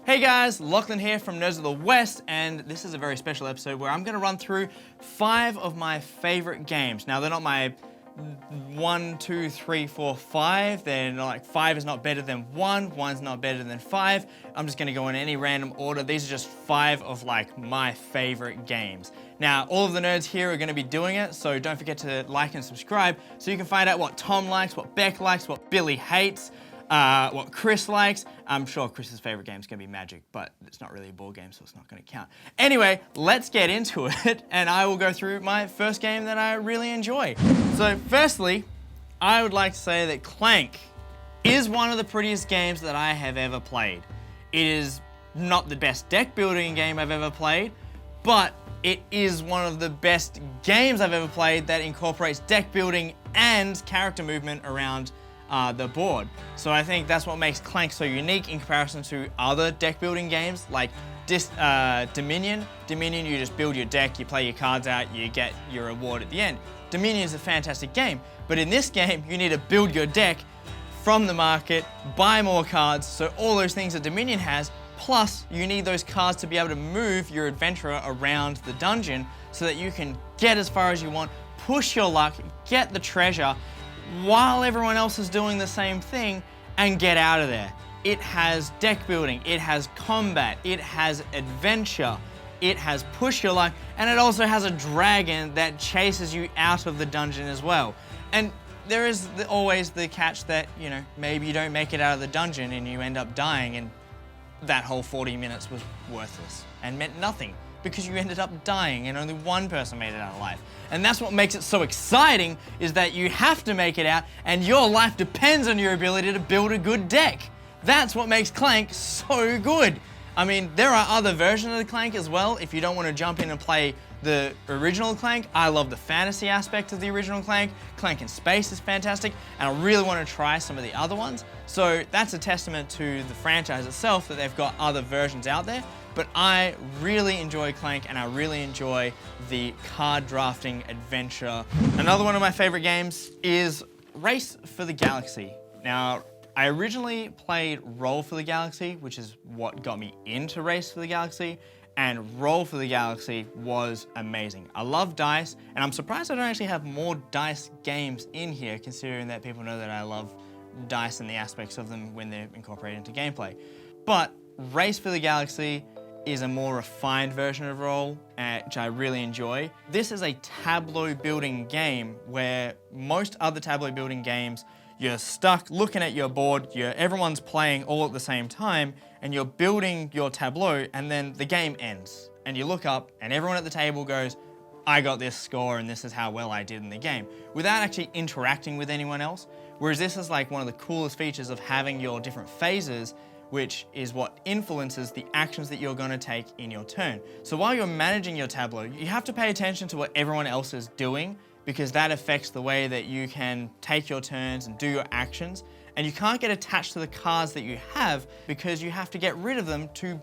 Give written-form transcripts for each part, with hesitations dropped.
Hey guys, Lachlan here from Nerds of the West, and this is a very special episode where I'm going to run through 5 of my favorite games. Now, they're not my 1, 2, 3, 4, 5. They're not like 5 is not better than 1, 1's not better than 5. I'm just going to go in any random order. These are just 5 of like my favorite games. Now, all of the nerds here are going to be doing it, so don't forget to like and subscribe so you can find out what Tom likes, what Beck likes, what Billy hates, what Chris likes. I'm sure Chris's favorite game is going to be Magic, but it's not really a board game, so it's not going to count. Anyway, let's get into it, and I will go through my first game that I really enjoy. So firstly, I would like to say that Clank is one of the prettiest games that I have ever played. It is not the best deck building game I've ever played, but it is one of the best games I've ever played that incorporates deck building and character movement around the board. So I think that's what makes Clank so unique in comparison to other deck building games like Dominion. Dominion, you just build your deck, you play your cards out, you get your reward at the end. Dominion is a fantastic game, but in this game, you need to build your deck from the market, buy more cards, so all those things that Dominion has, plus you need those cards to be able to move your adventurer around the dungeon so that you can get as far as you want, push your luck, get the treasure, while everyone else is doing the same thing, and get out of there. It has deck building, it has combat, it has adventure, it has push your luck, and it also has a dragon that chases you out of the dungeon as well. And there is always the catch that, you know, maybe you don't make it out of the dungeon and you end up dying, and that whole 40 minutes was worthless and meant nothing because you ended up dying and only one person made it out alive. And that's what makes it so exciting, is that you have to make it out and your life depends on your ability to build a good deck. That's what makes Clank so good. I mean, there are other versions of the Clank as well. If you don't want to jump in and play the original Clank, I love the fantasy aspect of the original Clank. Clank in Space is fantastic, and I really want to try some of the other ones. So that's a testament to the franchise itself that they've got other versions out there. But I really enjoy Clank, and I really enjoy the card drafting adventure. Another one of my favorite games is Race for the Galaxy. Now, I originally played Roll for the Galaxy, which is what got me into Race for the Galaxy, and Roll for the Galaxy was amazing. I love dice, and I'm surprised I don't actually have more dice games in here, considering that people know that I love dice and the aspects of them when they're incorporated into gameplay. But Race for the Galaxy is a more refined version of Roll, which I really enjoy. This is a tableau building game where most other tableau building games, you're stuck looking at your board, everyone's playing all at the same time, and you're building your tableau, and then the game ends. And you look up, and everyone at the table goes, I got this score, and this is how well I did in the game, without actually interacting with anyone else. Whereas this is like one of the coolest features of having your different phases, which is what influences the actions that you're going to take in your turn. So while you're managing your tableau, you have to pay attention to what everyone else is doing, because that affects the way that you can take your turns and do your actions. And you can't get attached to the cards that you have because you have to get rid of them to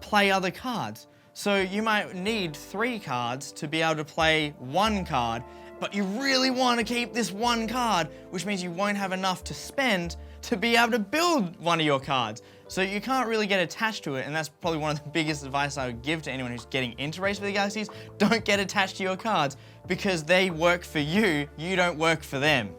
play other cards. So you might need 3 cards to be able to play 1 card, but you really want to keep this 1 card, which means you won't have enough to spend to be able to build one of your cards. So you can't really get attached to it, and that's probably one of the biggest advice I would give to anyone who's getting into Race for the Galaxies. Don't get attached to your cards, because they work for you, you don't work for them.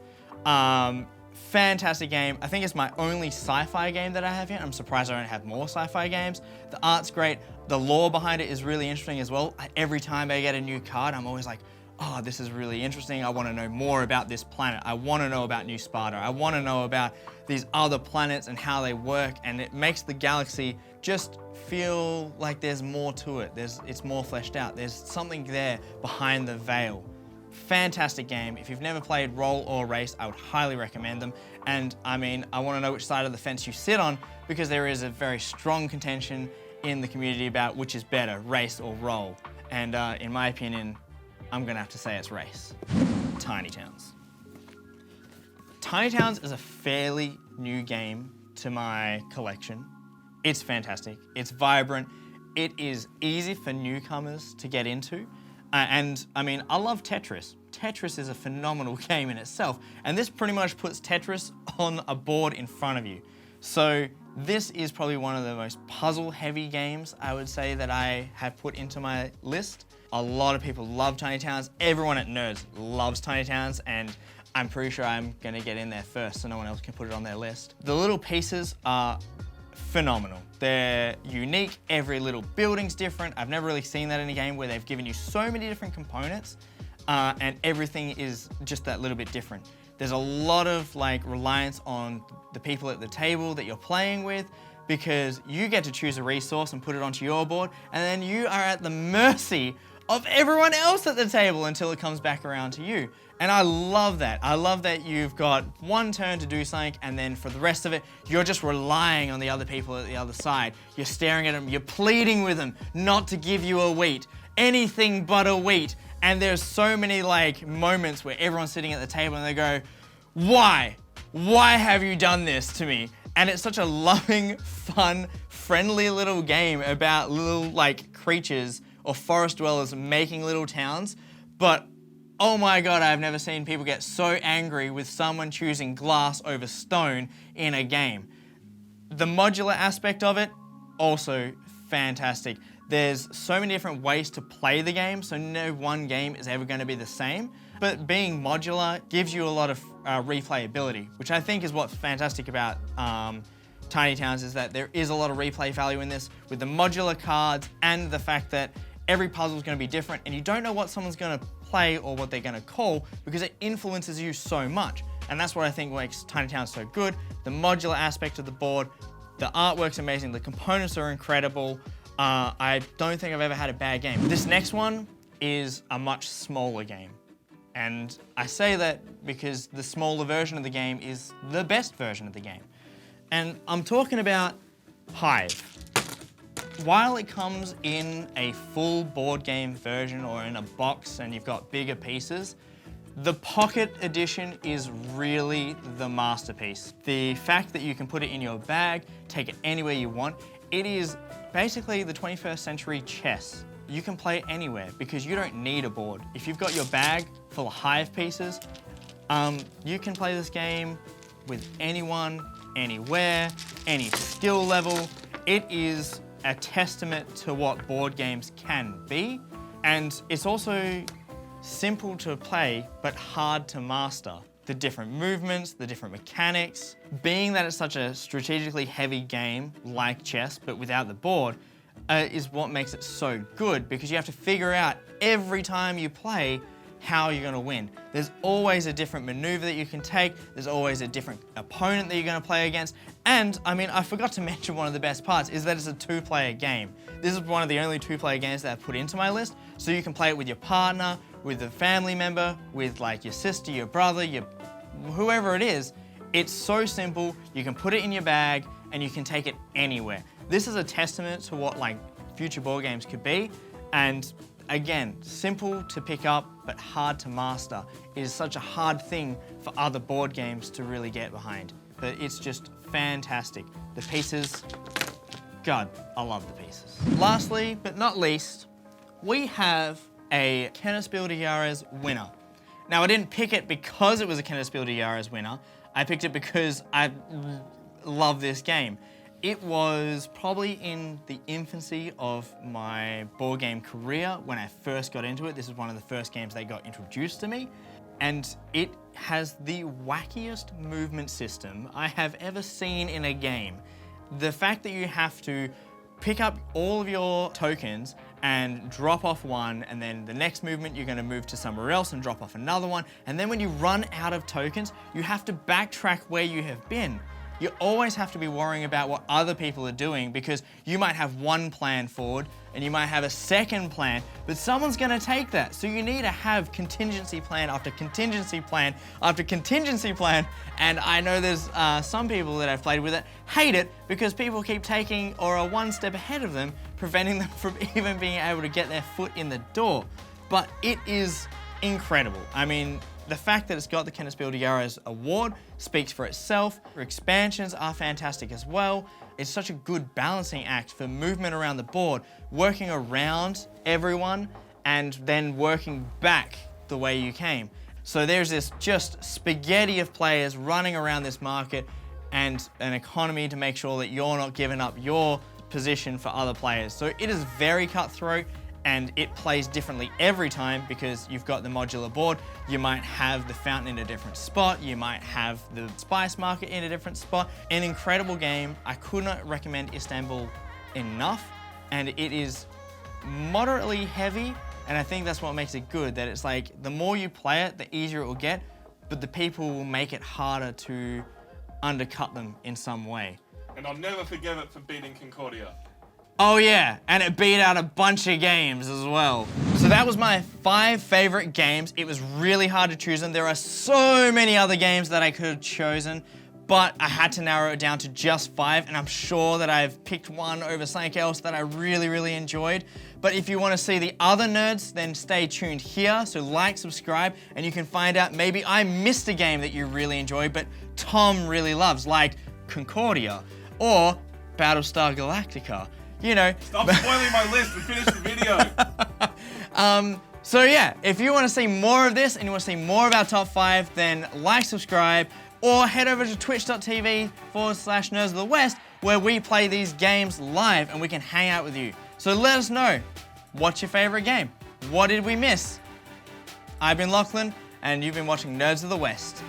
Fantastic game. I think it's my only sci-fi game that I have here. I'm surprised I don't have more sci-fi games. The art's great. The lore behind it is really interesting as well. Every time I get a new card, I'm always like, oh, this is really interesting. I want to know more about this planet. I want to know about New Sparta. I want to know about these other planets and how they work, and it makes the galaxy just feel like there's more to it. It's more fleshed out. There's something there behind the veil. Fantastic game. If you've never played Roll or Race, I would highly recommend them. And I mean, I want to know which side of the fence you sit on, because there is a very strong contention in the community about which is better, Race or Roll. And in my opinion, I'm gonna have to say it's Race. Tiny Towns. Tiny Towns is a fairly new game to my collection. It's fantastic, it's vibrant, it is easy for newcomers to get into. And I mean, I love Tetris. Tetris is a phenomenal game in itself, and this pretty much puts Tetris on a board in front of you. So this is probably one of the most puzzle-heavy games, I would say, that I have put into my list. A lot of people love Tiny Towns. Everyone at Nerds loves Tiny Towns, and I'm pretty sure I'm gonna get in there first so no one else can put it on their list. The little pieces are phenomenal. They're unique, every little building's different. I've never really seen that in a game where they've given you so many different components and everything is just that little bit different. There's a lot of reliance on the people at the table that you're playing with, because you get to choose a resource and put it onto your board, and then you are at the mercy of everyone else at the table until it comes back around to you. And I love that. I love that you've got one turn to do something, and then for the rest of it, you're just relying on the other people at the other side. You're staring at them, you're pleading with them not to give you a wheat, anything but a wheat. And there's so many moments where everyone's sitting at the table and they go, why? Why have you done this to me? And it's such a loving, fun, friendly little game about little creatures or forest dwellers making little towns. But oh my God, I've never seen people get so angry with someone choosing glass over stone in a game. The modular aspect of it, also fantastic. There's so many different ways to play the game, so no one game is ever going to be the same. But being modular gives you a lot of replayability, which I think is what's fantastic about Tiny Towns, is that there is a lot of replay value in this with the modular cards and the fact that every puzzle is going to be different and you don't know what someone's going to play or what they're going to call, because it influences you so much. And that's what I think makes Tiny Towns so good. The modular aspect of the board, the artwork's amazing, the components are incredible. I don't think I've ever had a bad game. This next one is a much smaller game. And I say that because the smaller version of the game is the best version of the game. And I'm talking about Hive. While it comes in a full board game version or in a box and you've got bigger pieces, the Pocket Edition is really the masterpiece. The fact that you can put it in your bag, take it anywhere you want, it is basically the 21st century chess. You can play it anywhere because you don't need a board. If you've got your bag full of Hive pieces, you can play this game with anyone, anywhere, any skill level. It is a testament to what board games can be, and it's also simple to play but hard to master. The different movements, the different mechanics. Being that it's such a strategically heavy game like chess but without the board is what makes it so good, because you have to figure out every time you play how you're going to win. There's always a different maneuver that you can take, there's always a different opponent that you're going to play against, and I mean, I forgot to mention one of the best parts is that it's a two-player game. This is one of the only two-player games that I've put into my list, so you can play it with your partner, with a family member, with your sister, your brother, whoever it is. It's so simple, you can put it in your bag and you can take it anywhere. This is a testament to what future board games could be, and again, simple to pick up but hard to master. It is such a hard thing for other board games to really get behind, but it's just fantastic. The pieces, God, I love the pieces. Lastly, but not least, we have a Kenneth Spiel-Diaries winner. Now, I didn't pick it because it was a Kenneth Spiel-Diaries winner. I picked it because I love this game. It was probably in the infancy of my board game career when I first got into it. This is one of the first games that got introduced to me. And it has the wackiest movement system I have ever seen in a game. The fact that you have to pick up all of your tokens and drop off one, and then the next movement you're going to move to somewhere else and drop off another one, and then when you run out of tokens, you have to backtrack where you have been. You always have to be worrying about what other people are doing, because you might have one plan forward and you might have a second plan, but someone's going to take that. So you need to have contingency plan after contingency plan after contingency plan. And I know there's some people that I've played with that hate it because people keep taking or are one step ahead of them, preventing them from even being able to get their foot in the door. But it is incredible. I mean, the fact that it's got the Kenneth Spiel-Diaries award speaks for itself. Expansions are fantastic as well. It's such a good balancing act for movement around the board, working around everyone and then working back the way you came. So there's this just spaghetti of players running around this market, and an economy to make sure that you're not giving up your position for other players. So it is very cutthroat, and it plays differently every time because you've got the modular board. You might have the fountain in a different spot. You might have the spice market in a different spot. An incredible game. I could not recommend Istanbul enough, and it is moderately heavy, and I think that's what makes it good, that it's like the more you play it, the easier it will get, but the people will make it harder to undercut them in some way. And I'll never forgive it for beating Concordia. Oh yeah, and it beat out a bunch of games as well. So that was my 5 favorite games. It was really hard to choose them. There are so many other games that I could have chosen, but I had to narrow it down to just 5, and I'm sure that I've picked one over something else that I really, really enjoyed. But if you want to see the other nerds, then stay tuned here. So like, subscribe, and you can find out maybe I missed a game that you really enjoyed, but Tom really loves, like Concordia or Battlestar Galactica. You know. Stop spoiling my list and finish the video. So yeah, if you want to see more of this and you want to see more of our top 5, then like, subscribe, or head over to twitch.tv/Nerds of the West, where we play these games live and we can hang out with you. So let us know, what's your favorite game? What did we miss? I've been Lachlan, and you've been watching Nerds of the West.